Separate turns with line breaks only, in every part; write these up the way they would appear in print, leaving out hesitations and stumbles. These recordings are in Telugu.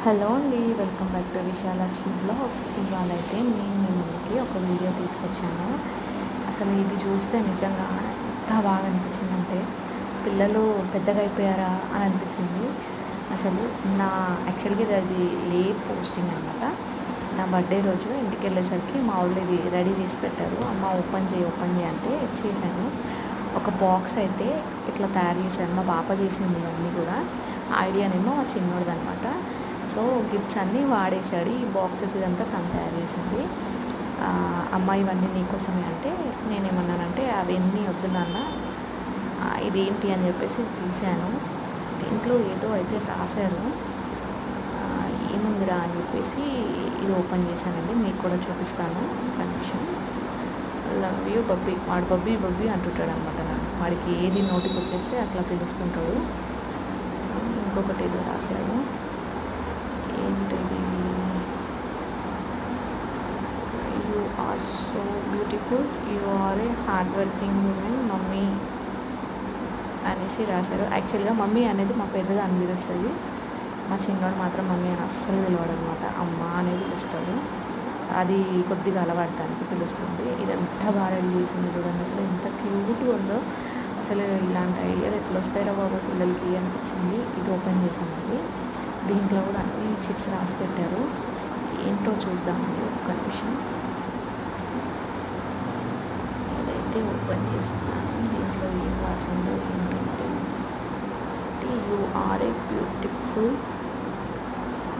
హలో అండి, welcome back to Vishalakshi blogs. ఇవాళ అయితే నేను మీ ముందుకి ఒక వీడియో తీసుకొచ్చాను. అసలు ఇది చూస్తే నిజంగా ఎంత బాగా అనిపించిందంటే పిల్లలు పెద్దగా అయిపోయారా అని అనిపించింది. అసలు యాక్చువల్గా ఇది లేట్ పోస్టింగ్ అనమాట. నా బర్త్డే రోజు ఇంటికి వెళ్ళేసరికి మా వాళ్ళు ఇది రెడీ చేసి పెట్టారు. అమ్మ ఓపెన్ చేయి అంటే చేశాను. ఒక బాక్స్ అయితే ఇట్లా తయారు చేశాను. మా పాప చేసింది ఇవన్నీ కూడా. ఐడియానేమో మా చిన్నోడిది అనమాట. సో గిఫ్ట్స్ అన్నీ వాడేసాడు. ఈ బాక్సెస్ ఇదంతా తను తయారు చేసింది. అమ్మ ఇవన్నీ నీకోసమే అంటే నేనేమన్నానంటే అవన్నీ వద్దు నాన్న, ఇదేంటి అని చెప్పేసి తీశాను. దీంట్లో ఏదో అయితే రాశారు, ఏముందిరా అని చెప్పేసి ఇది ఓపెన్ చేశానండి. మీకు కూడా చూపిస్తాను ఒక నిమిషం. Love you Babbi. వాడు బబ్బీ బబ్బీ అంటుంటాడు అనమాట. వాడికి ఏది నోటికి వచ్చేస్తే అట్లా పిలుస్తుంటాడు. ఇంకొకటి ఏదో రాశాడు, ఏంటిది, you are so beautiful, you are a hard working woman mummy అనేసి రాశారు. యాక్చువల్గా మమ్మీ అనేది మా పెద్దది అని పిలుస్తుంది. మా చిన్నోడు మాత్రం మమ్మీ అని అస్సలు పిలవాడు అనమాట. అమ్మ అనేది పిలుస్తాడు. అది కొద్దిగా అలవాడటానికి పిలుస్తుంది. ఇదంతా బాగా రెడీ చేసింది చూడండి. అసలు ఎంత క్యూట్గా ఉందో. అసలు ఇలాంటి ఐడియాలు ఎట్లా వస్తాయో బాబు పిల్లలకి అనిపించింది. ఇది ఓపెన్ చేశానండి. దీంట్లో కూడా అన్ని చిట్స్ రాసి పెట్టారు. ఏంటో చూద్దామండి ఒక్క నిమిషం. ఏదైతే ఓపెన్ చేస్తున్నాను, దీంట్లో ఏం రాసిందో ఏంటంటే, you are a beautiful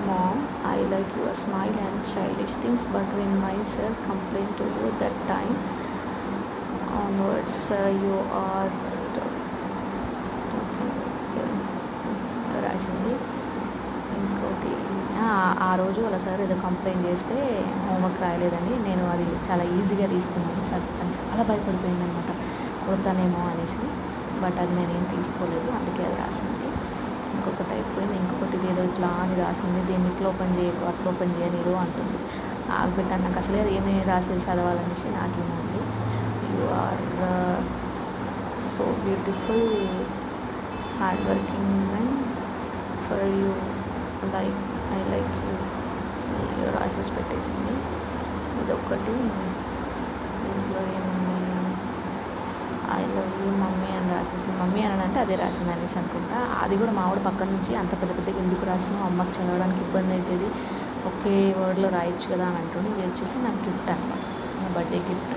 mom, I like your smile and childish things, but when my sir complain to you that time onwards you are రాసింది. ఇంకోటి, ఆ రోజు వాళ్ళ సార్ ఏదో కంప్లైంట్ చేస్తే హోంవర్క్ రాయలేదని నేను అది చాలా ఈజీగా తీసుకున్నాను. తను చాలా భయపడిపోయింది అనమాట, కొడతానేమో అనేసి. బట్ అది నేనేం తీసుకోలేదు, అందుకే అది రాసింది. ఇంకొకటి అయిపోయింది. ఇంకొకటి ఏదో ఇట్లా అని రాసింది, దీన్ని ఇట్లా ఓపెన్ చేయకు అట్లా ఓపెన్ చేయనీరు అంటుంది. ఆగిపెట్టాను. నాకు అసలే అది ఏమి రాసేది చదవాలనేసి నాకేముంది. You are so beautiful, hard working women, for you like I like you రాసేసి పెట్టేసింది. ఇదొక్కటి. దీంట్లో ఏముంది, ఐ లవ్ యూ మమ్మీ అని రాసేసింది. మమ్మీ అని అంటే అదే రాసింది అనేసి అనుకుంటా. అది కూడా మావాడు పక్కన నుంచి అంత పెద్ద పెద్దగా ఎందుకు రాసినావు, అమ్మకి చదవడానికి ఇబ్బంది అవుతుంది, ఒకే వర్డ్లో రాయొచ్చు కదా అని అంటుంది. ఇది వచ్చేసి నాకు గిఫ్ట్ అనమాట, నా బర్త్డే గిఫ్ట్.